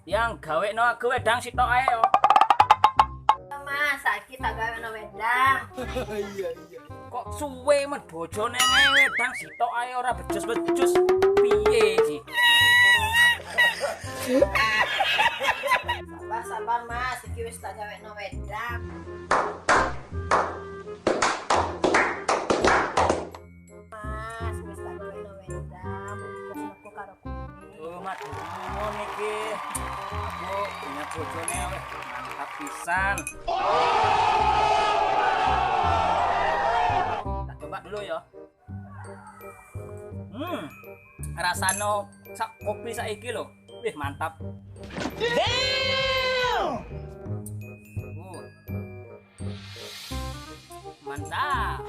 Yang gawe no aku wedang sitok ae yo. Mas, saiki tak gawe no wedang. Iya iya. Kok suwe men bojone ae wedang sitok ae ora becus-becus. Piye iki? Sabar Mas, iki wis tak gawe no wedang. Mas, wis tak gawe no wedang. Aku karo kuwi. Oh, mat ngono iki. Aku punya bojone wis mantap pisan. Tak coba dulu ya. Rasano sak kopi saiki lho. Wih, mantap. Damn! Mantap.